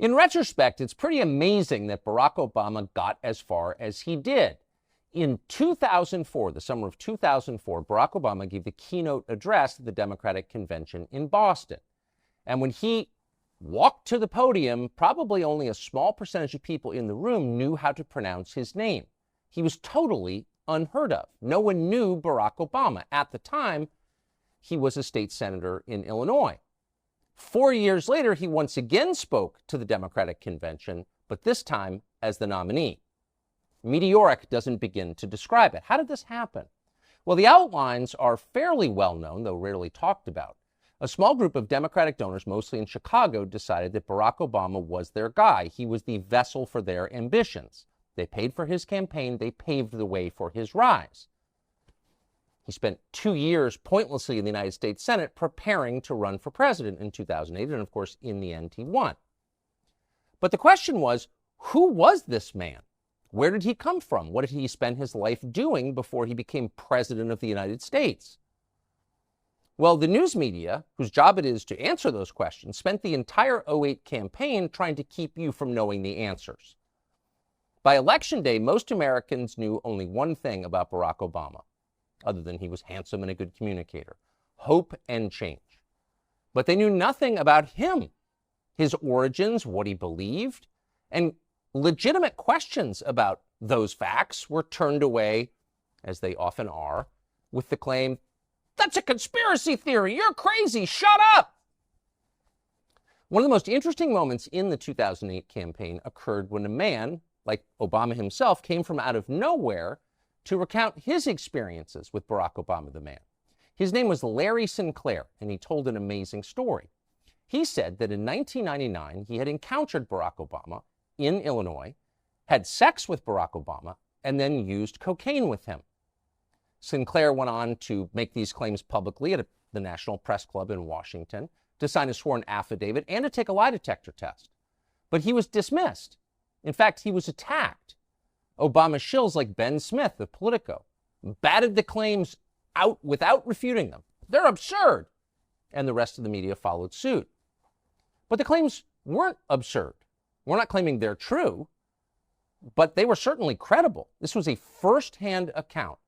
In retrospect, it's pretty amazing that Barack Obama got as far as he did. In 2004, the summer of 2004, Barack Obama gave the keynote address at the Democratic Convention in Boston. And when he walked to the podium, probably only a small percentage of people in the room knew how to pronounce his name. He was totally unheard of. No one knew Barack Obama. At the time, he was a state senator in Illinois. 4 years later, he once again spoke to the Democratic Convention, but this time as the nominee. Meteoric doesn't begin to describe it. How did this happen? Well, the outlines are fairly well known, though rarely talked about. A small group of Democratic donors, mostly in Chicago, decided that Barack Obama was their guy. He was the vessel for their ambitions. They paid for his campaign. They paved the way for his rise. He spent 2 years pointlessly in the United States Senate preparing to run for president in 2008, and of course, in the end, he won. But the question was, who was this man? Where did he come from? What did he spend his life doing before he became president of the United States? Well, the news media, whose job it is to answer those questions, spent the entire 2008 campaign trying to keep you from knowing the answers. By Election Day, most Americans knew only one thing about Barack Obama, other than he was handsome and a good communicator: hope and change. But they knew nothing about him, his origins, what he believed, and legitimate questions about those facts were turned away, as they often are, with the claim, "That's a conspiracy theory. You're crazy. Shut up." One of the most interesting moments in the 2008 campaign occurred when a man, like Obama himself, came from out of nowhere to recount his experiences with Barack Obama, the man. His name was Larry Sinclair, and he told an amazing story. He said that in 1999, he had encountered Barack Obama in Illinois, had sex with Barack Obama, and then used cocaine with him. Sinclair went on to make these claims publicly at the National Press Club in Washington, to sign a sworn affidavit, and to take a lie detector test. But he was dismissed. In fact, he was attacked. Obama shills like Ben Smith of Politico batted the claims out without refuting them. They're absurd. And the rest of the media followed suit. But the claims weren't absurd. We're not claiming they're true, but they were certainly credible. This was a first-hand account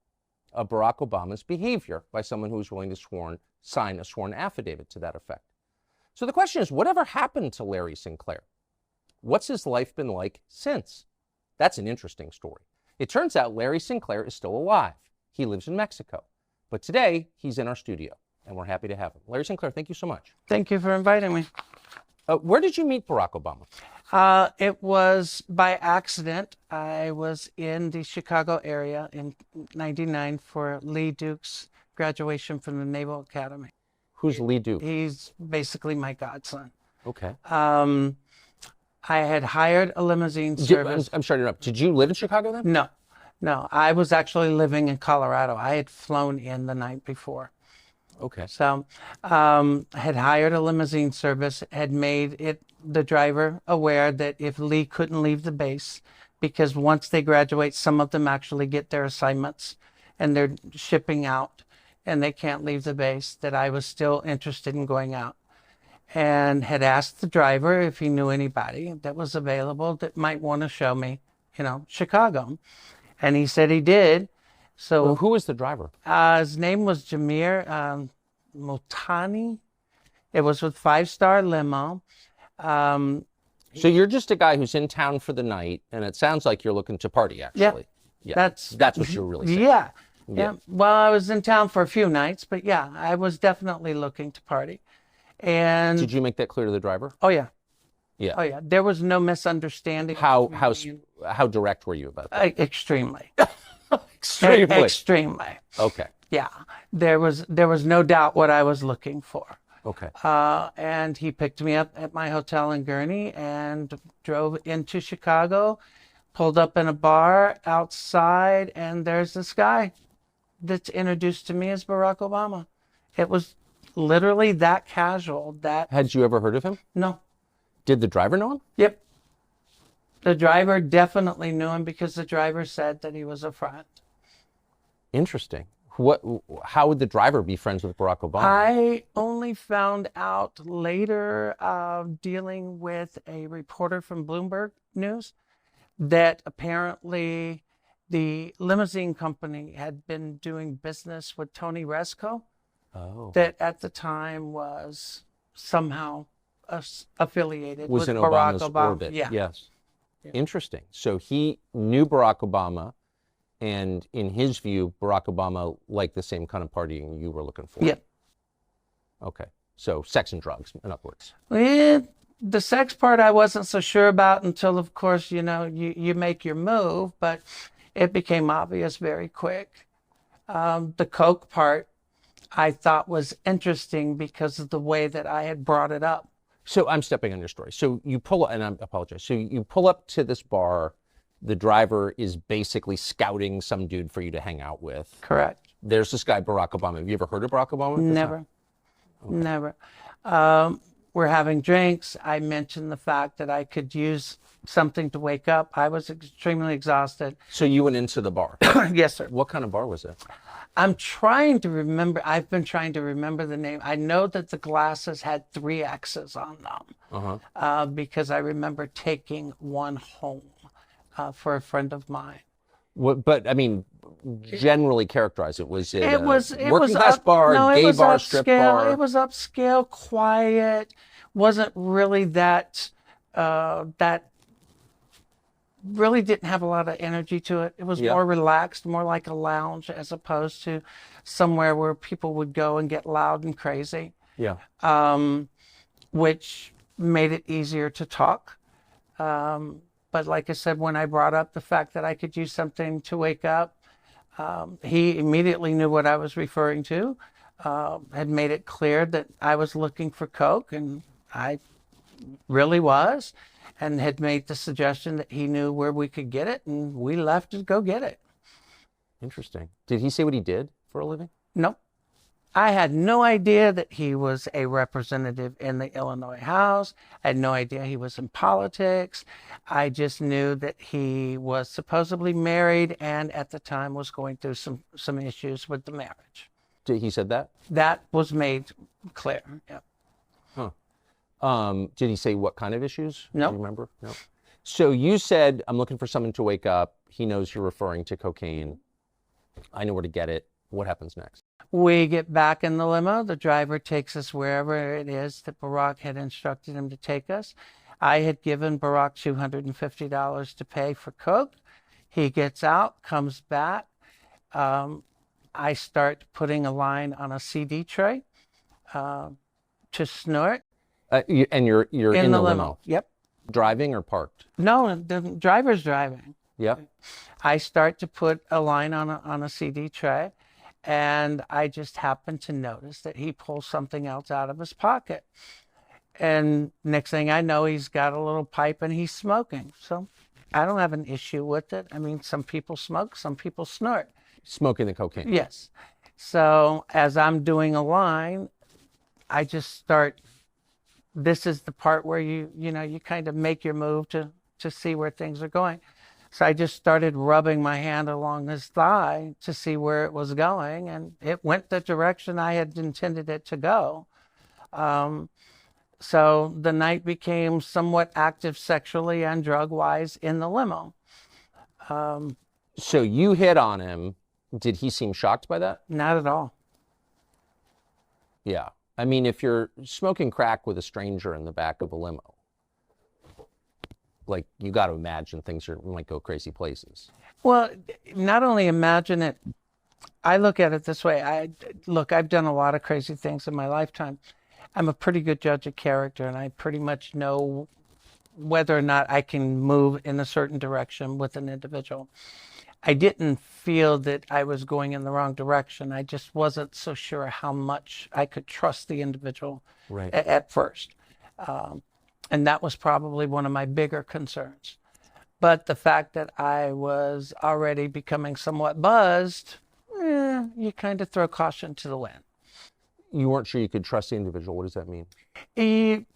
of Barack Obama's behavior by someone who was willing to sign a sworn affidavit to that effect. So the question is, whatever happened to Larry Sinclair? What's his life been like since? That's an interesting story. It turns out Larry Sinclair is still alive. He lives in Mexico. But today, he's in our studio, and we're happy to have him. Larry Sinclair, thank you so much. Thank you for inviting me. Where did you meet Barack Obama? It was by accident. I was in the Chicago area in '99 for Lee Duke's graduation from the Naval Academy. Who's Lee Duke? He's basically my godson. Okay. I had hired a limousine service. I'm sorry to interrupt. Did you live in Chicago then? No. I was actually living in Colorado. I had flown in the night before. Okay. So had hired a limousine service, had made the driver aware that if Lee couldn't leave the base, because once they graduate, some of them actually get their assignments and they're shipping out and they can't leave the base, that I was still interested in going out. And had asked the driver if he knew anybody that was available that might want to show me, Chicago. And he said he did. So well, who was the driver? His name was Jamir Motani. It was with 5-Star Limo. So you're just a guy who's in town for the night, and it sounds like you're looking to party, actually. Yeah. That's what you're really saying. Yeah. Well, I was in town for a few nights, but yeah, I was definitely looking to party. And did you make that clear to the driver? Oh yeah. Yeah. Oh yeah. There was no misunderstanding. How direct were you about that? Extremely. Extremely. Okay. Yeah. There was no doubt what I was looking for. Okay. And he picked me up at my hotel in Gurnee and drove into Chicago, pulled up in a bar outside, and there's this guy that's introduced to me as Barack Obama. It was literally that casual. Had you ever heard of him? No. Did the driver know him? Yep. The driver definitely knew him because the driver said that he was a friend. Interesting. How would the driver be friends with Barack Obama? I only found out later, dealing with a reporter from Bloomberg News, that apparently the limousine company had been doing business with Tony Resco, Oh. that at the time was somehow affiliated Was with in Barack Obama's Obama. orbit. Yeah. Yes. Yeah. Interesting. So he knew Barack Obama, and in his view, Barack Obama liked the same kind of partying you were looking for. Yeah. Okay. So sex and drugs, in other words. The sex part I wasn't so sure about until, of course, you make your move, but it became obvious very quick. The coke part I thought was interesting because of the way that I had brought it up. So I'm stepping on your story. So you pull, and I apologize. So you pull up to this bar. The driver is basically scouting some dude for you to hang out with. Correct. There's this guy, Barack Obama. Have you ever heard of Barack Obama? Never. Okay. Never. We're having drinks. I mentioned the fact that I could use something to wake up. I was extremely exhausted. So you went into the bar? Yes, sir. What kind of bar was it? I'm trying to remember. I've been trying to remember the name. I know that the glasses had 3 X's on them, because I remember taking one home for a friend of mine. But I mean, generally characterize it. Was it working class bar, no, gay it was bar, upscale, strip bar? It was upscale, quiet. Wasn't really that really didn't have a lot of energy to it. It was more relaxed, more like a lounge as opposed to somewhere where people would go and get loud and crazy. Yeah. Which made it easier to talk. But like I said, when I brought up the fact that I could use something to wake up, he immediately knew what I was referring to, had made it clear that I was looking for coke, and I really was, and had made the suggestion that he knew where we could get it, and we left to go get it. Interesting. Did he say what he did for a living? Nope. I had no idea that he was a representative in the Illinois House. I had no idea he was in politics. I just knew that he was supposedly married and at the time was going through some issues with the marriage. He said that? That was made clear. Yeah. Huh. Did he say what kind of issues? No. Do you remember? No. So you said, I'm looking for someone to wake up. He knows you're referring to cocaine. I know where to get it. What happens next? We get back in the limo. The driver takes us wherever it is that Barrack had instructed him to take us. I had given Barrack $250 to pay for coke. He gets out, comes back. I start putting a line on a CD tray to snort. And you're in the limo? Yep. Driving or parked? No, the driver's driving. Yep. I start to put a line on a CD tray, and I just happen to notice that he pulls something else out of his pocket. And next thing I know, he's got a little pipe and he's smoking. So I don't have an issue with it. I mean, some people smoke, some people snort. Smoking the cocaine? Yes. So as I'm doing a line, I just start, this is the part where you kind of make your move to see where things are going. So I just started rubbing my hand along his thigh to see where it was going, and it went the direction I had intended it to go. So the night became somewhat active sexually and drug-wise in the limo. So you hit on him. Did he seem shocked by that? Not at all. Yeah. I mean, if you're smoking crack with a stranger in the back of a limo, like, you got to imagine things might go crazy places. Well, not only imagine it, I look at it this way. I've done a lot of crazy things in my lifetime. I'm a pretty good judge of character, and I pretty much know whether or not I can move in a certain direction with an individual. I didn't feel that I was going in the wrong direction. I just wasn't so sure how much I could trust the individual at first. And that was probably one of my bigger concerns. But the fact that I was already becoming somewhat buzzed, you kind of throw caution to the wind. You weren't sure you could trust the individual. What does that mean?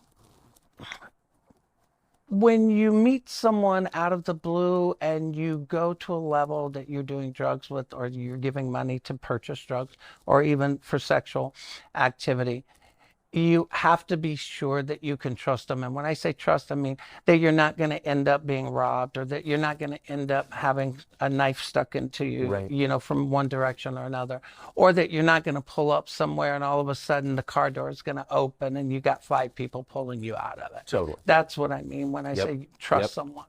when you meet someone out of the blue and you go to a level that you're doing drugs with, or you're giving money to purchase drugs, or even for sexual activity, you have to be sure that you can trust them. And when I say trust, I mean that you're not going to end up being robbed, or that you're not going to end up having a knife stuck into you, Right. you know, from one direction or another, or that you're not going to pull up somewhere and all of a sudden the car door is going to open and you got 5 people pulling you out of it. Totally. That's what I mean when I say trust someone.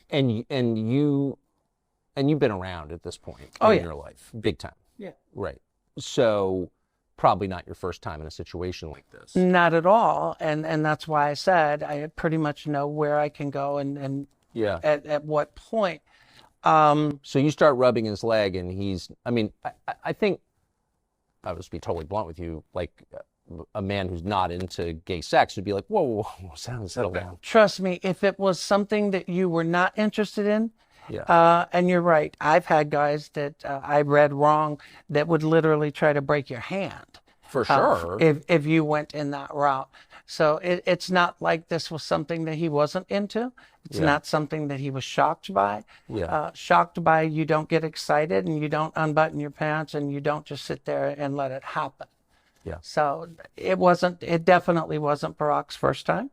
And you've been around at this point in your life, big time. Yeah. Right. So probably not your first time in a situation like this. Not at all. And that's why I said I pretty much know where I can go and at what point. So you start rubbing his leg, and he's, I mean, I think, I'll just be totally blunt with you, like a man who's not into gay sex would be like, whoa, settle down. Trust me, if it was something that you were not interested in, and you're right, I've had guys that I read wrong that would literally try to break your hand. For sure. If you went in that route. So it's not like this was something that he wasn't into. It's not something that he was shocked by. Shocked by, you don't get excited and you don't unbutton your pants and you don't just sit there and let it happen. So it definitely wasn't Barrack's first time.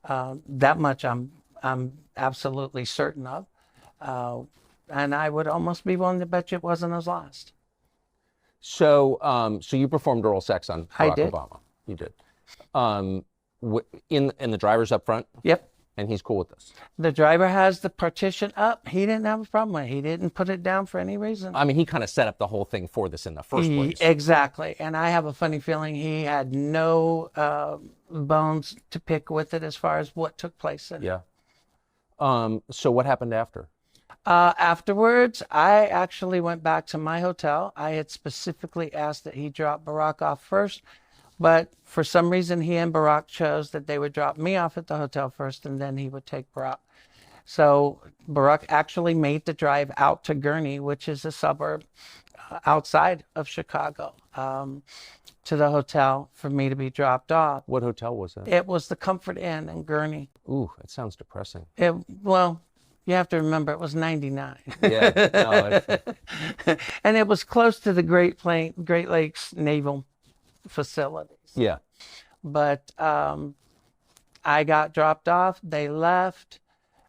That much I'm absolutely certain of. And I would almost be willing to bet you it wasn't his last. So, so you performed oral sex on Barack Obama. You did. In the driver's up front? Yep. And he's cool with this? The driver has the partition up. He didn't have a problem with it. He didn't put it down for any reason. I mean, he kind of set up the whole thing for this in the first place. Exactly. And I have a funny feeling he had no bones to pick with it as far as what took place in it. So what happened after? Afterwards, I actually went back to my hotel. I had specifically asked that he drop Barrack off first, but for some reason he and Barrack chose that they would drop me off at the hotel first and then he would take Barrack. So Barrack actually made the drive out to Gurnee, which is a suburb outside of Chicago, to the hotel for me to be dropped off. What hotel was that? It was the Comfort Inn in Gurnee. Ooh, that sounds depressing. Well, you have to remember it was 99. And it was close to the Great Lakes Naval facilities. But I got dropped off. They left.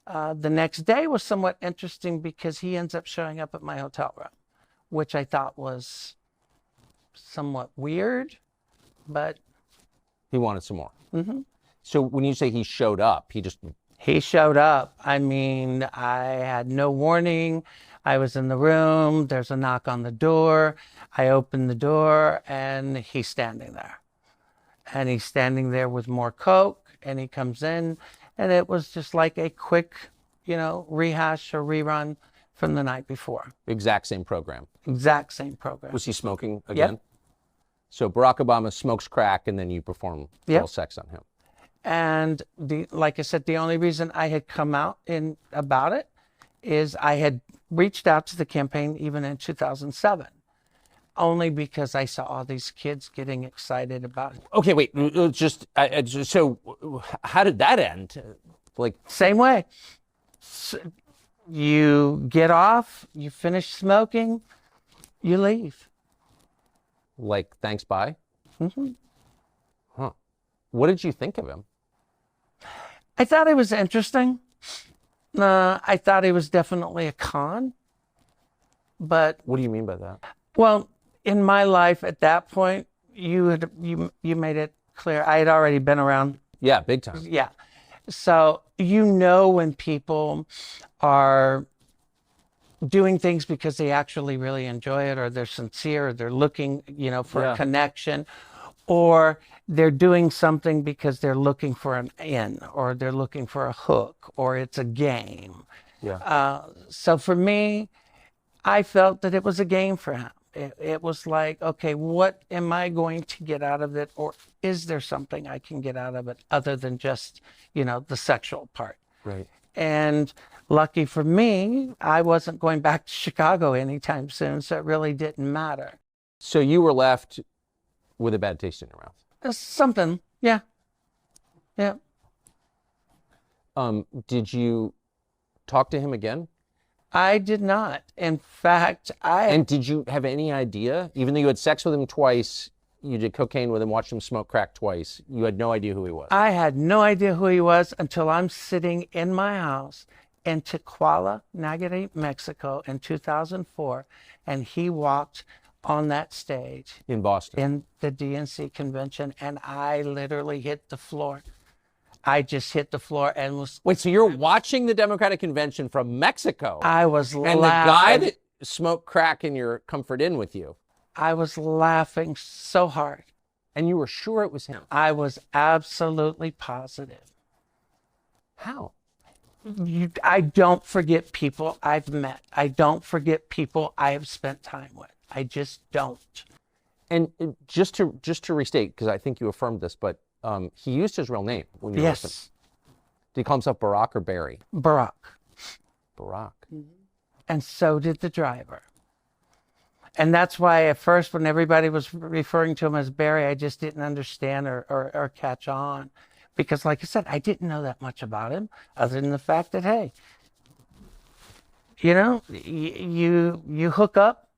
The next day was somewhat interesting because he ends up showing up at my hotel room, which I thought was somewhat weird, but he wanted some more. So when you say he showed up, he showed up. I mean, I had no warning. I was in the room. There's a knock on the door. I opened the door and he's standing there. And he's standing there with more Coke, and he comes in, and it was just like a quick, rehash or rerun from the night before. Exact same program. Exact same program. Was he smoking again? So Barack Obama smokes crack, and then you perform oral sex on him. And like I said, the only reason I had come out about it is I had reached out to the campaign even in 2007, only because I saw all these kids getting excited about it. Okay, wait, so how did that end? Same way. So you get off, you finish smoking, you leave. Thanks, bye? Huh. What did you think of him? I thought it was interesting. I thought he was definitely a con. But what do you mean by that? Well, in my life at that point, you made it clear I had already been around. Yeah, big time. Yeah. So when people are doing things because they actually really enjoy it, or they're sincere, or they're looking, for a connection, or they're doing something because they're looking for an in, or they're looking for a hook, or it's a game. So for me, I felt that it was a game for him. It was like, okay, what am I going to get out of it? Or is there something I can get out of it other than just, the sexual part? Right. And lucky for me, I wasn't going back to Chicago anytime soon, so it really didn't matter. So you were left with a bad taste in your mouth? Something, yeah. Did you talk to him again? I did not. In fact, And did you have any idea, even though you had sex with him twice, you did cocaine with him, watched him smoke crack twice, you had no idea who he was? I had no idea who he was until I'm sitting in my house in Tequila, Nayarit, Mexico in 2004, and he walked on that stage In Boston? in the DNC convention, and I literally hit the floor. I just hit the floor and was... Wait, so you're watching the Democratic convention from Mexico? I was and the guy that smoked crack in your Comfort Inn with you? I was laughing so hard. And you were sure it was him? I was absolutely positive. How? I don't forget people I've met. I don't forget people I have spent time with. I just don't. And just to restate, because I think you affirmed this, but he used his real name when you were with him. Yes. Did he call himself Barrack or Barry? Barrack. Barrack. And so did the driver. And that's why at first when everybody was referring to him as Barry, I just didn't understand or catch on. Because like I said, I didn't know that much about him other than the fact that, hey, you know, you hook up,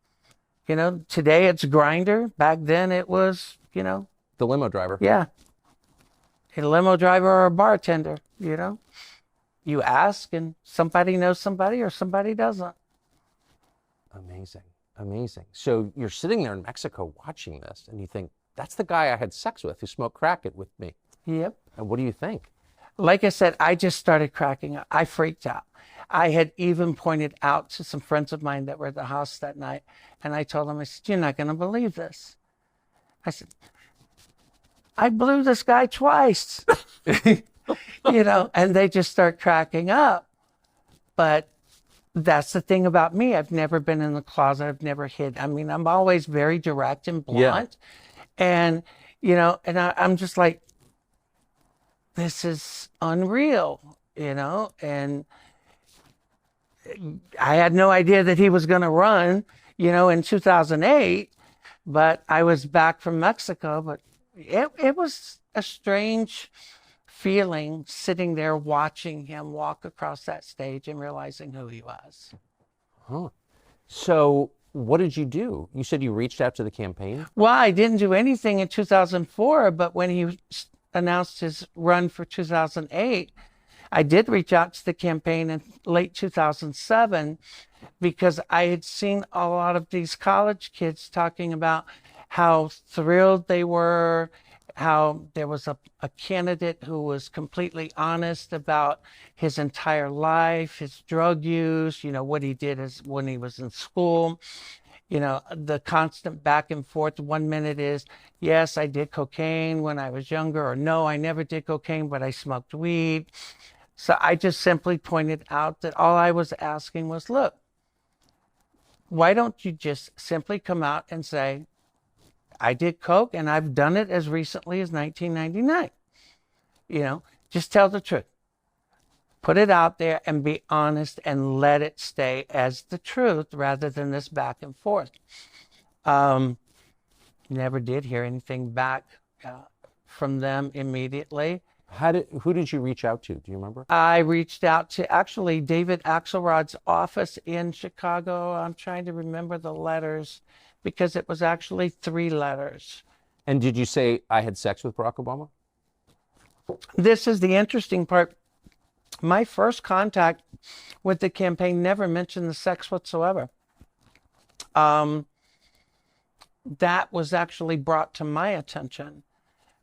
you know, today it's Grinder. Back then it was, you know. The limo driver. Yeah. A limo driver or a bartender, you know. You ask and somebody knows somebody or somebody doesn't. Amazing. Amazing. So you're sitting there in Mexico watching this and you think, that's the guy I had sex with who smoked crack with me. Yep. And what do you think? Like I said, I just started cracking up. I freaked out. I had even pointed out to some friends of mine that were at the house that night. And I told them, I said, you're not going to believe this. I said, I blew this guy twice. You know, and they just start cracking up. But that's the thing about me. I've never been in the closet. I've never hid. I mean, I'm always very direct and blunt. Yeah. And, you know, and I'm just like, this is unreal, you know? And I had no idea that he was going to run, you know, in 2008. But I was back from Mexico. But it was a strange feeling sitting there watching him walk across that stage and realizing who he was. Huh. So what did you do? You said you reached out to the campaign? Well, I didn't do anything in 2004, but when he announced his run for 2008, I did reach out to the campaign in late 2007 because I had seen a lot of these college kids talking about how thrilled they were, how there was a candidate who was completely honest about his entire life, his drug use, you know, what he did as when he was in school, you know, the constant back and forth. 1 minute is, yes, I did cocaine when I was younger, or no, I never did cocaine, but I smoked weed. So I just simply pointed out that all I was asking was, look, why don't you just simply come out and say, I did coke and I've done it as recently as 1999. You know, just tell the truth. Put it out there and be honest and let it stay as the truth rather than this back and forth. Never did hear anything back from them immediately. Who did you reach out to? Do you remember? I reached out to actually David Axelrod's office in Chicago. I'm trying to remember the letters because it was actually 3 letters. And did you say, I had sex with Barack Obama? This is the interesting part. My first contact with the campaign never mentioned the sex whatsoever. That was actually brought to my attention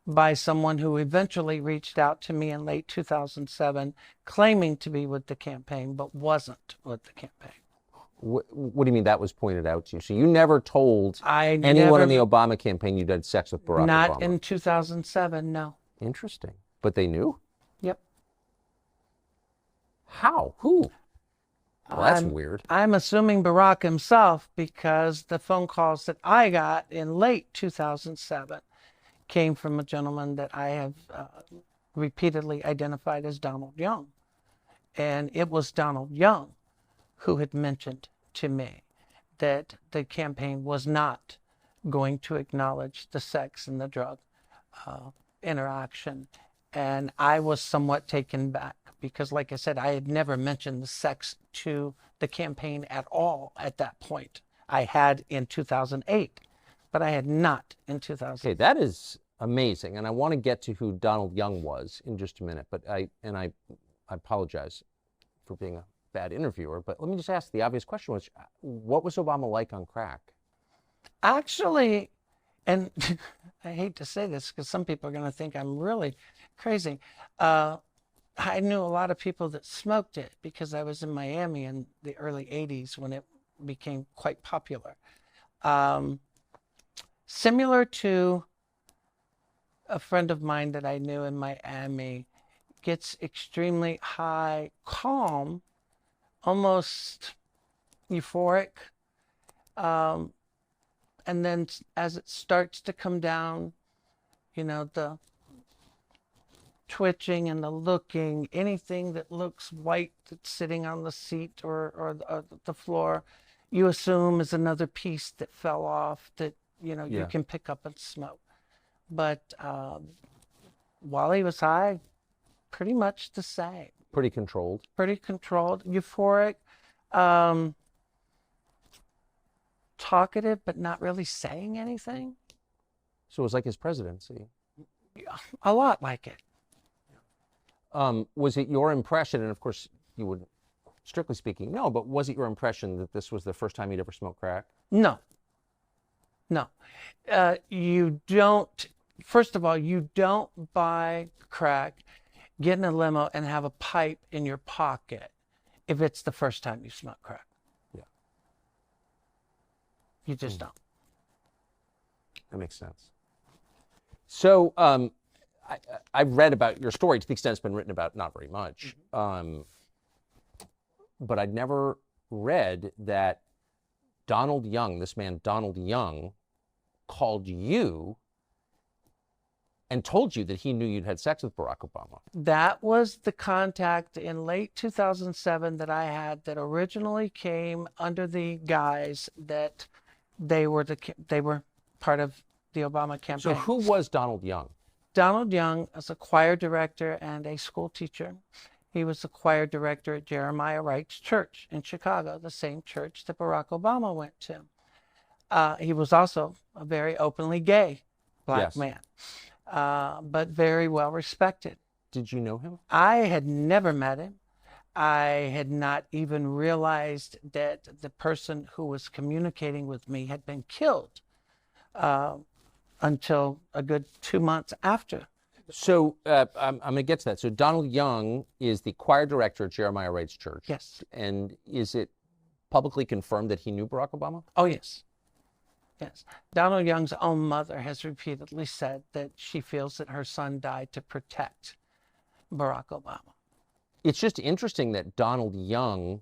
by someone who eventually reached out to me in late 2007, claiming to be with the campaign, but wasn't with the campaign. What do you mean that was pointed out to you? So you never told anyone in the Obama campaign you had sex with Barack Obama? Not in 2007, no. Interesting. But they knew? Yep. How? Who? Well, that's weird. I'm assuming Barrack himself, because the phone calls that I got in late 2007 came from a gentleman that I have repeatedly identified as Donald Young. And it was Donald Young who had mentioned to me that the campaign was not going to acknowledge the sex and the drug interaction And I was somewhat taken back because, like I said, I had never mentioned the sex to the campaign at all at that point. I had in 2008, but I had not in 2000. Okay, that is amazing. And I want to get to who Donald Young was in just a minute, but I apologize for being a bad interviewer, but let me just ask the obvious question, which, what was Obama like on crack? Actually, and I hate to say this because some people are going to think I'm really crazy. I knew a lot of people that smoked it because I was in Miami in the early 80s when it became quite popular. Similar to a friend of mine that I knew in Miami, gets extremely high, calm, almost euphoric. And then as it starts to come down, you know, the twitching and the looking, anything that looks white that's sitting on the seat or the floor, you assume is another piece that fell off that, you know, you can pick up and smoke. But while he was high, pretty much the same. Pretty controlled. Pretty controlled, euphoric, talkative, but not really saying anything. So it was like his presidency. A lot like it. Was it your impression, and of course you would, strictly speaking, no, but was it your impression that this was the first time he'd ever smoked crack? No. No. You don't, first of all, you don't buy crack, get in a limo, and have a pipe in your pocket if it's the first time you smoke crack. Yeah. You just don't. That makes sense. So I've read about your story to the extent it's been written about, not very much. But I'd never read that Donald Young, this man Donald Young, called you and told you that he knew you'd had sex with Barack Obama. That was the contact in late 2007 that I had that originally came under the guise that they were part of the Obama campaign. So who was Donald Young? Donald Young is a choir director and a school teacher. He was the choir director at Jeremiah Wright's church in Chicago, the same church that Barack Obama went to. He was also a very openly gay black man, but very well respected. Did you know him? I had never met him. I had not even realized that the person who was communicating with me had been killed until a good 2 months after. So I'm going to get to that. So Donald Young is the choir director at Jeremiah Wright's church. Yes. And is it publicly confirmed that he knew Barack Obama? Oh, yes. Yes. Donald Young's own mother has repeatedly said that she feels that her son died to protect Barack Obama. It's just interesting that Donald Young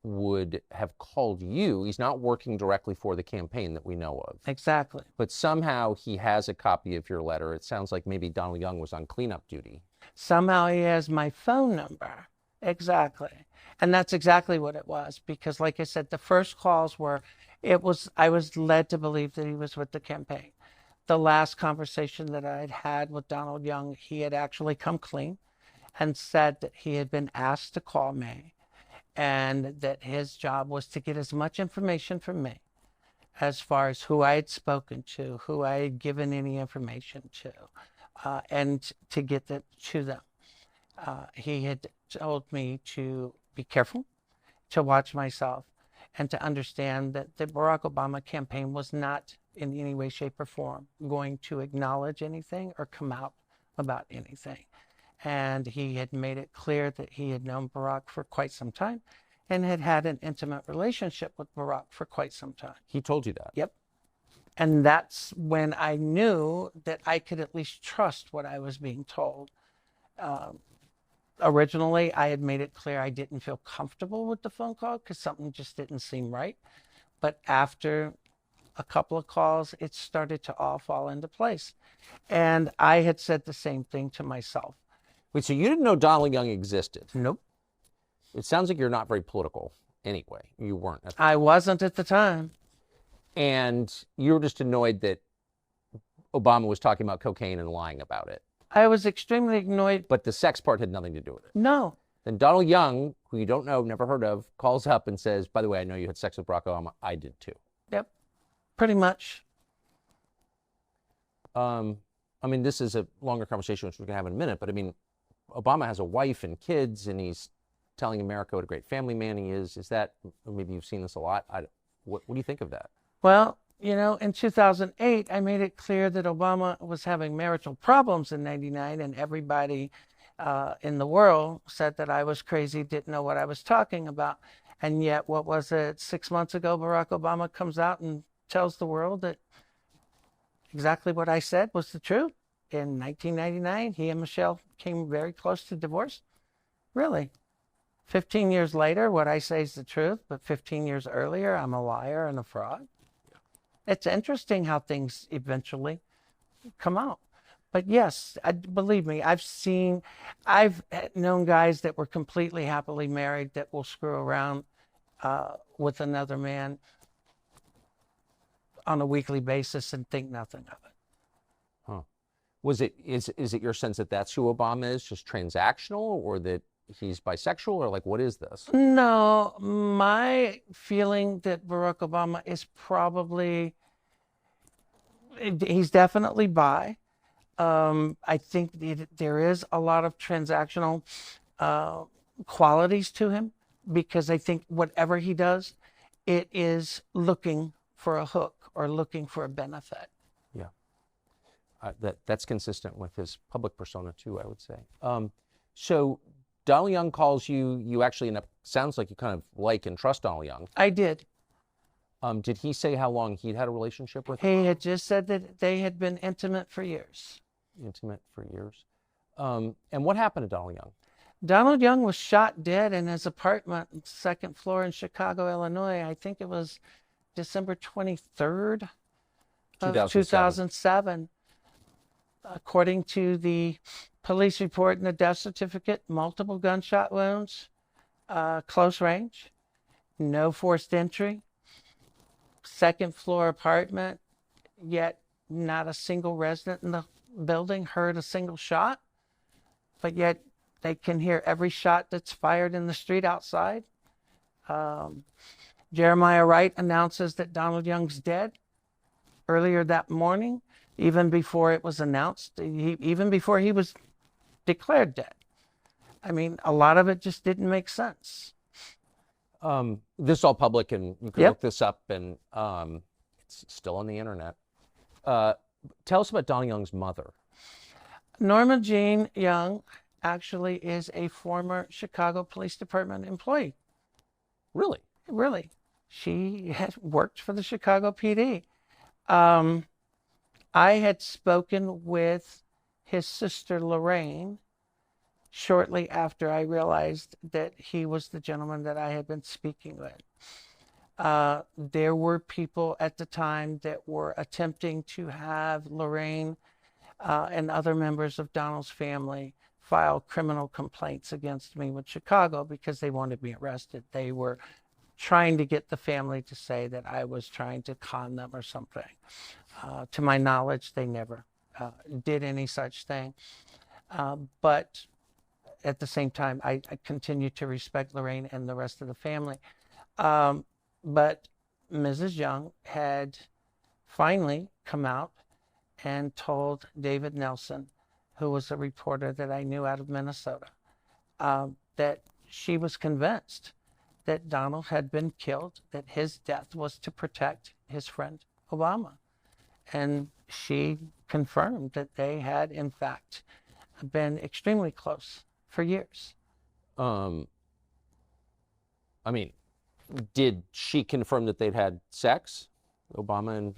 would have called you. He's not working directly for the campaign that we know of. Exactly. But somehow he has a copy of your letter. It sounds like maybe Donald Young was on cleanup duty. Somehow he has my phone number. Exactly. And that's exactly what it was. Because like I said, the first calls were, I was led to believe that he was with the campaign. The last conversation that I'd had with Donald Young, he had actually come clean and said that he had been asked to call me and that his job was to get as much information from me as far as who I had spoken to, who I had given any information to, and to get that to them. He had told me to be careful, to watch myself, and to understand that the Barack Obama campaign was not in any way, shape, or form going to acknowledge anything or come out about anything. And he had made it clear that he had known Barack for quite some time and had had an intimate relationship with Barack for quite some time. He told you that? Yep. And that's when I knew that I could at least trust what I was being told. Originally, I had made it clear I didn't feel comfortable with the phone call because something just didn't seem right. But after a couple of calls, it started to all fall into place. And I had said the same thing to myself. Wait, so you didn't know Donald Young existed? Nope. It sounds like you're not very political anyway. You weren't. I wasn't at the time. And you were just annoyed that Obama was talking about cocaine and lying about it. I was extremely annoyed. But the sex part had nothing to do with it. No. Then Donald Young, who you don't know, never heard of, calls up and says, by the way, I know you had sex with Barack Obama. I did too. Yep. Pretty much. I mean, this is a longer conversation, which we're going to have in a minute, but I mean, Obama has a wife and kids, and he's telling America what a great family man he is. Is that, maybe you've seen this a lot? What do you think of that? Well, you know, in 2008, I made it clear that Obama was having marital problems in 99, and everybody in the world said that I was crazy, didn't know what I was talking about. And yet, what was it, 6 months ago, Barack Obama comes out and tells the world that exactly what I said was the truth. In 1999, he and Michelle came very close to divorce. Really. 15 years later, what I say is the truth, but 15 years earlier, I'm a liar and a fraud. It's interesting how things eventually come out. But yes, believe me, I've known guys that were completely happily married that will screw around with another man on a weekly basis and think nothing of it. Huh. Is it your sense that that's who Obama is, just transactional, or that he's bisexual, or like, what is this? No, my feeling that Barack Obama is probably, he's definitely bi. I think there is a lot of transactional qualities to him, because I think whatever he does, it is looking for a hook or looking for a benefit. Yeah. That's consistent with his public persona too, I would say. So Donald Young calls you, you actually end up, sounds like you kind of like and trust Donald Young. I did. Did he say how long he'd had a relationship with? He had just said that they had been intimate for years. Intimate for years. And what happened to Donald Young? Donald Young was shot dead in his apartment, second floor in Chicago, Illinois. I think it was December 23rd of 2007. According to the police report and the death certificate, multiple gunshot wounds, close range, no forced entry, second floor apartment, yet not a single resident in the building heard a single shot, but yet they can hear every shot that's fired in the street outside. Jeremiah Wright announces that Donald Young's dead earlier that morning, even before it was announced, even before he was declared dead. I mean, a lot of it just didn't make sense. This is all public, and you can look this up, and it's still on the internet. Tell us about Donald Young's mother. Norma Jean Young actually is a former Chicago Police Department employee. Really? Really. She had worked for the Chicago PD. I had spoken with his sister Lorraine shortly after I realized that he was the gentleman that I had been speaking with. There were people at the time that were attempting to have Lorraine and other members of Donald's family file criminal complaints against me with Chicago because they wanted me arrested. They were trying to get the family to say that I was trying to con them or something. To my knowledge, they never did any such thing. But at the same time, I continue to respect Lorraine and the rest of the family. But Mrs. Young had finally come out and told David Nelson, who was a reporter that I knew out of Minnesota, that she was convinced that Donald had been killed, that his death was to protect his friend Obama. And she confirmed that they had, in fact, been extremely close for years. I mean, did she confirm that they'd had sex, Obama and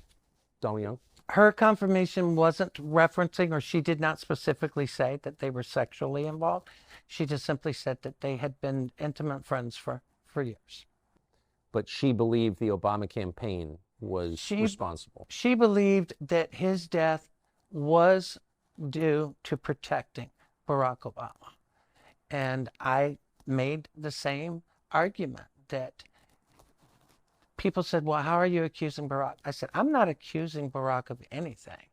Donald Young? Her confirmation wasn't referencing, or she did not specifically say that they were sexually involved. She just simply said that they had been intimate friends for years. But she believed the Obama campaign was responsible. She believed that his death was due to protecting Barack Obama. And I made the same argument that people said, well, how are you accusing Barack? I said, I'm not accusing Barack of anything.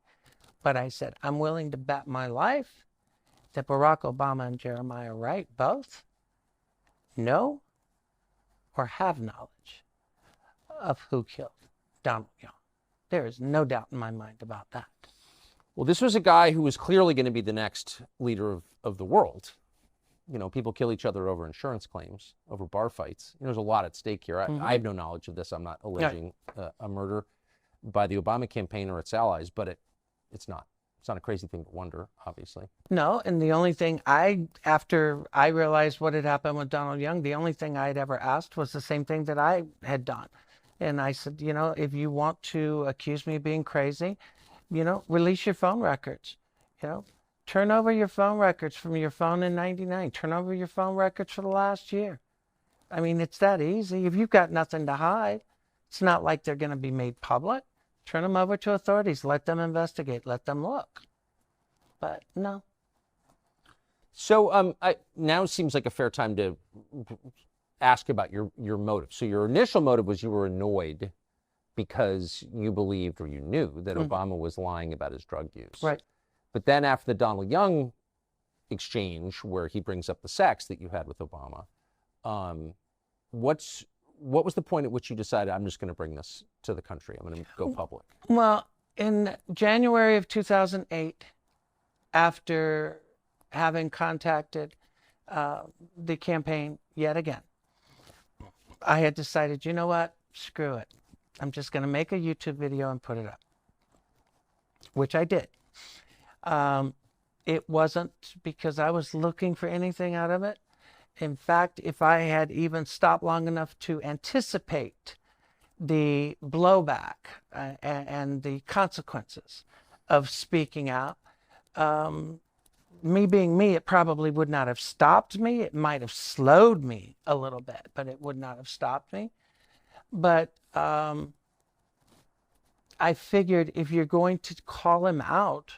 But I said, I'm willing to bet my life that Barack Obama and Jeremiah Wright both know or have knowledge of who killed Donald Young. There is no doubt in my mind about that. Well, this was a guy who was clearly going to be the next leader of the world. You know, people kill each other over insurance claims, over bar fights. You know, there's a lot at stake here. I have no knowledge of this. I'm not alleging a murder by the Obama campaign or its allies, but it's not. It's not a crazy thing to wonder, obviously. No, and the only thing after I realized what had happened with Donald Young, the only thing I had ever asked was the same thing that I had done. And I said, you know, if you want to accuse me of being crazy, you know, release your phone records. You know, turn over your phone records from your phone in '99. Turn over your phone records for the last year. I mean, it's that easy. If you've got nothing to hide, it's not like they're going to be made public. Turn them over to authorities. Let them investigate. Let them look. But no. So now seems like a fair time to ask about your motive. So your initial motive was you were annoyed because you believed or you knew that Obama was lying about his drug use. Right. But then after the Donald Young exchange, where he brings up the sex that you had with Obama, what was the point at which you decided, I'm just going to bring this to the country? I'm going to go public. Well, in January of 2008, after having contacted the campaign yet again, I had decided, you know what? Screw it. I'm just going to make a YouTube video and put it up, which I did. It wasn't because I was looking for anything out of it. In fact, if I had even stopped long enough to anticipate the blowback and the consequences of speaking out, me being me, it probably would not have stopped me. It might have slowed me a little bit, but it would not have stopped me. But I figured if you're going to call him out,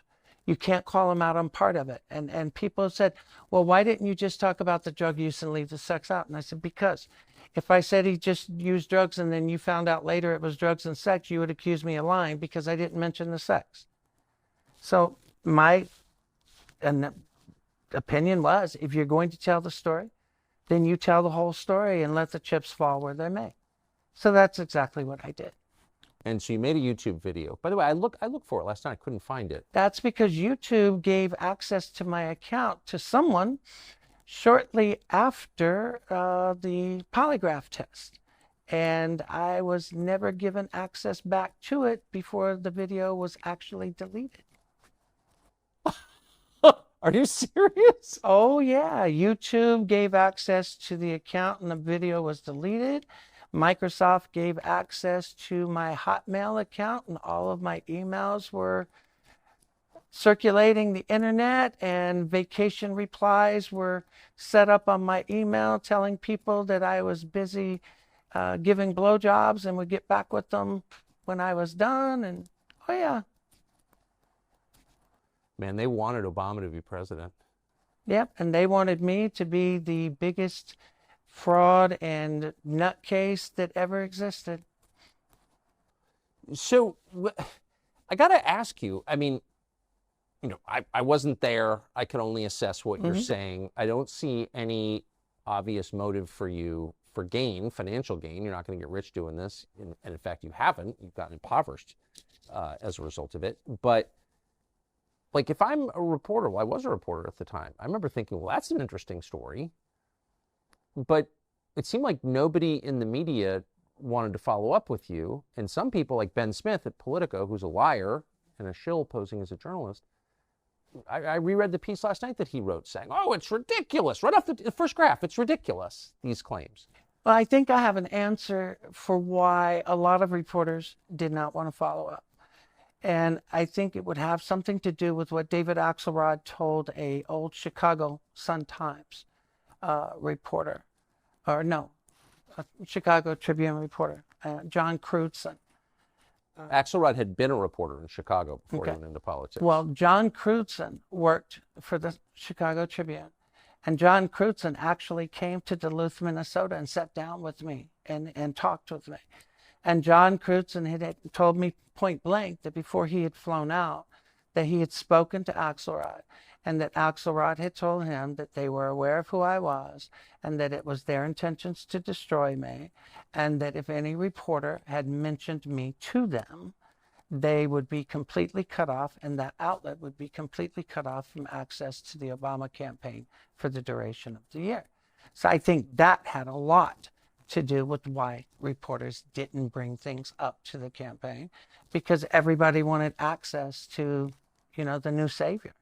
you can't call him out on part of it. And people said, well, why didn't you just talk about the drug use and leave the sex out? And I said, because if I said he just used drugs and then you found out later it was drugs and sex, you would accuse me of lying because I didn't mention the sex. So my opinion was, if you're going to tell the story, then you tell the whole story and let the chips fall where they may. So that's exactly what I did. And so you made a YouTube video. By the way, I looked for it last night. I couldn't find it. That's because YouTube gave access to my account to someone shortly after the polygraph test. And I was never given access back to it before the video was actually deleted. Are you serious? Oh, yeah. YouTube gave access to the account and the video was deleted. Microsoft gave access to my Hotmail account and all of my emails were circulating the internet, and vacation replies were set up on my email telling people that I was busy giving blowjobs and would get back with them when I was done. And oh, yeah. Man, they wanted Obama to be president. Yep, and they wanted me to be the biggest fraud and nutcase that ever existed. So I got to ask you, I mean, you know, I wasn't there. I could only assess what you're saying. I don't see any obvious motive for you for gain, financial gain. You're not going to get rich doing this. And in fact, you haven't. You've gotten impoverished as a result of it. But like, if I'm a reporter, well, I was a reporter at the time. I remember thinking, well, that's an interesting story. But it seemed like nobody in the media wanted to follow up with you. And some people, like Ben Smith at Politico, who's a liar and a shill posing as a journalist, I reread the piece last night that he wrote saying, oh, it's ridiculous. Right off the first graph, it's ridiculous, these claims. Well, I think I have an answer for why a lot of reporters did not want to follow up. And I think it would have something to do with what David Axelrod told a old Chicago Sun-Times reporter, or no, a Chicago Tribune reporter, John Crutzen. Axelrod had been a reporter in Chicago before he went into politics. Well, John Crutzen worked for the Chicago Tribune, and John Crutzen actually came to Duluth, Minnesota and sat down with me and talked with me. And John Crutzen had told me point blank that before he had flown out, that he had spoken to Axelrod and that Axelrod had told him that they were aware of who I was and that it was their intentions to destroy me, and that if any reporter had mentioned me to them, they would be completely cut off, and that outlet would be completely cut off from access to the Obama campaign for the duration of the year. So I think that had a lot to do with why reporters didn't bring things up to the campaign, because everybody wanted access to, the new savior.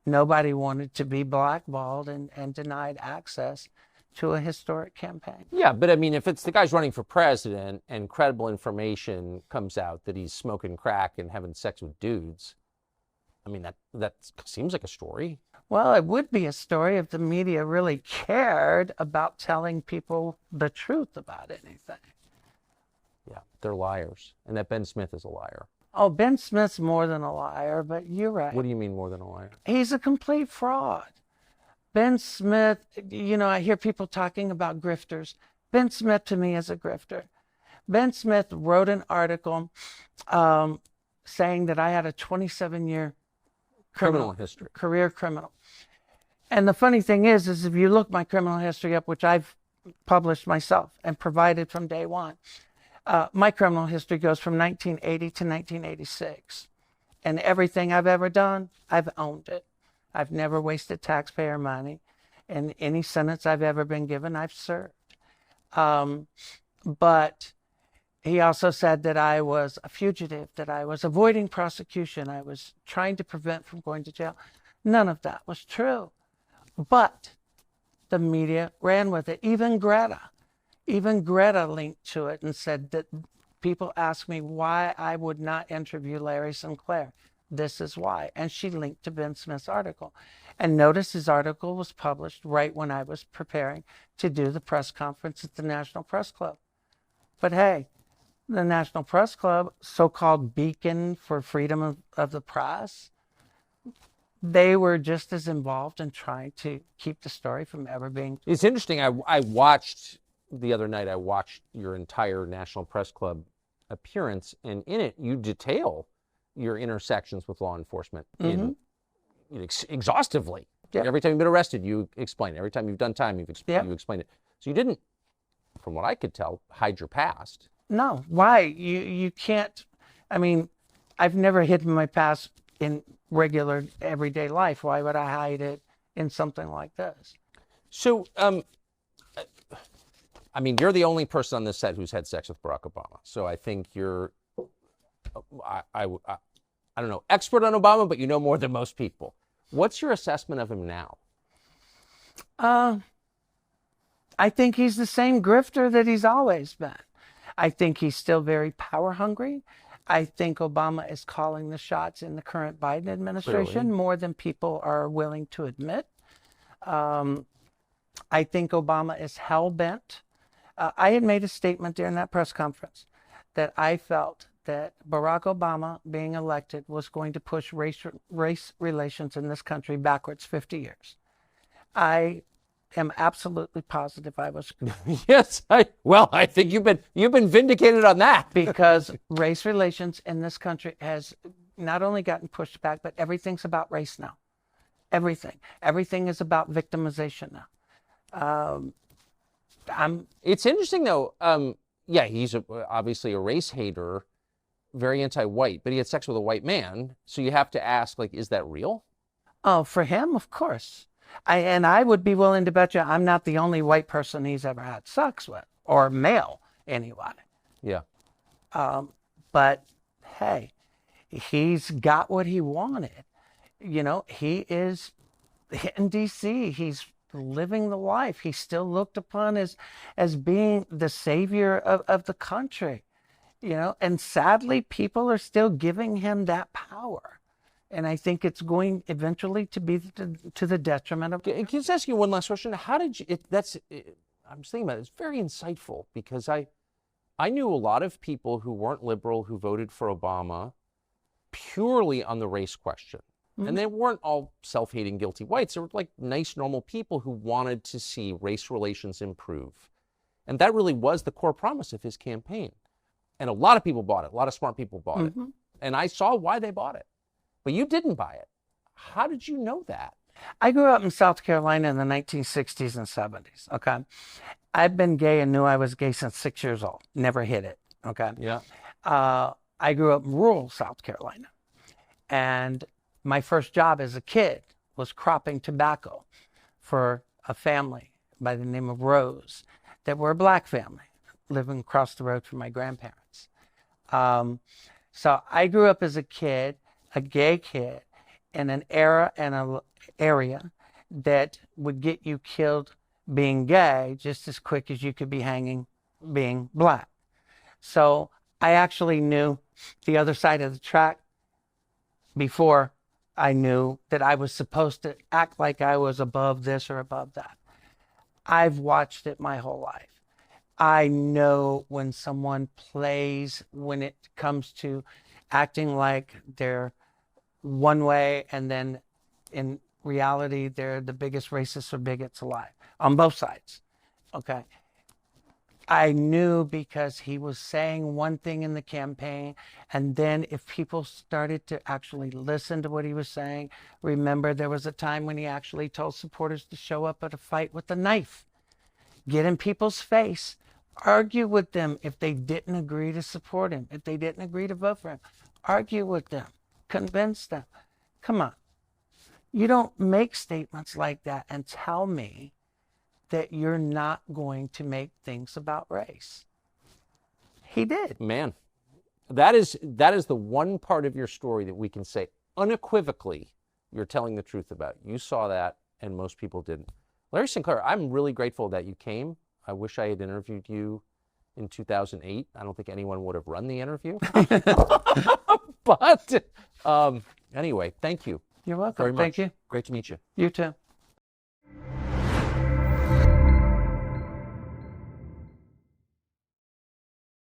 Nobody wanted to be blackballed and denied access to a historic campaign. Yeah, but I mean, if it's the guy's running for president and credible information comes out that he's smoking crack and having sex with dudes, I mean, that seems like a story. Well, it would be a story if the media really cared about telling people the truth about anything. Yeah, they're liars. And that Ben Smith is a liar. Oh, Ben Smith's more than a liar, but you're right. What do you mean more than a liar? He's a complete fraud. Ben Smith, I hear people talking about grifters. Ben Smith to me is a grifter. Ben Smith wrote an article saying that I had a 27-year Criminal history. Career criminal. And the funny thing is if you look my criminal history up, which I've published myself and provided from day one, my criminal history goes from 1980 to 1986. And everything I've ever done, I've owned it. I've never wasted taxpayer money. And any sentence I've ever been given, I've served. But he also said that I was a fugitive, that I was avoiding prosecution, I was trying to prevent from going to jail. None of that was true. But the media ran with it. Even Greta linked to it and said that people asked me why I would not interview Larry Sinclair. This is why. And she linked to Ben Smith's article. And notice his article was published right when I was preparing to do the press conference at the National Press Club. But hey, the National Press Club, so-called beacon for freedom of the press, they were just as involved in trying to keep the story from ever being. It's interesting. I watched the other night, I watched your entire National Press Club appearance, and in it, you detail your intersections with law enforcement exhaustively. Yep. Every time you've been arrested, you explain it. Every time you've done time, you explain it. So you didn't, from what I could tell, hide your past. No. Why? You can't. I mean, I've never hidden my past in regular everyday life. Why would I hide it in something like this? So, I mean, you're the only person on this set who's had sex with Barack Obama. So I think you're, I don't know, expert on Obama, but you know more than most people. What's your assessment of him now? I think he's the same grifter that he's always been. I think he's still very power hungry. I think Obama is calling the shots in the current Biden administration more than people are willing to admit. I think Obama is hell-bent. I had made a statement during that press conference that I felt that Barack Obama being elected was going to push race relations in this country backwards 50 years. I am absolutely positive I was. Yes, I think you've been vindicated on that. Because race relations in this country has not only gotten pushed back, but everything's about race now. Everything is about victimization now. It's interesting though. Yeah, he's obviously a race hater, very anti-white, but he had sex with a white man. So you have to ask, like, is that real? Oh, for him, of course. I would be willing to bet you I'm not the only white person he's ever had sex with, or male anyway. Yeah. But hey, he's got what he wanted. He is in D.C. He's living the life. He's still looked upon as being the savior of the country. And sadly, people are still giving him that power. And I think it's going eventually to be to the detriment of. Can I just ask you one last question? How did you? I'm just thinking about it. It's very insightful because I knew a lot of people who weren't liberal who voted for Obama purely on the race question, and they weren't all self-hating, guilty whites. They were like nice, normal people who wanted to see race relations improve, and that really was the core promise of his campaign. And a lot of people bought it. A lot of smart people bought it, and I saw why they bought it. But you didn't buy it. How did you know that? I grew up in South Carolina in the 1960s and 70s. Okay. I've been gay and knew I was gay since 6 years old. Never hid it. Okay. Yeah. I grew up in rural South Carolina. And my first job as a kid was cropping tobacco for a family by the name of Rose that were a black family living across the road from my grandparents. So I grew up as a kid, a gay kid, in an era and an area that would get you killed being gay just as quick as you could be hanging being black. So I actually knew the other side of the track before I knew that I was supposed to act like I was above this or above that. I've watched it my whole life. I know when someone plays, when it comes to acting like they're one way and then in reality they're the biggest racists or bigots alive on both sides. Okay. I knew because he was saying one thing in the campaign, and then if people started to actually listen to what he was saying, remember there was a time when he actually told supporters to show up at a fight with a knife, get in people's face, argue with them if they didn't agree to support him, if they didn't agree to vote for him, argue with them, convince them. Come on. You don't make statements like that and tell me that you're not going to make things about race. He did. Man, that is the one part of your story that we can say unequivocally you're telling the truth about. You saw that and most people didn't. Larry Sinclair, I'm really grateful that you came. I wish I had interviewed you in 2008. I don't think anyone would have run the interview. But anyway, thank you. You're welcome. Very much. Thank you. Great to meet you. You too.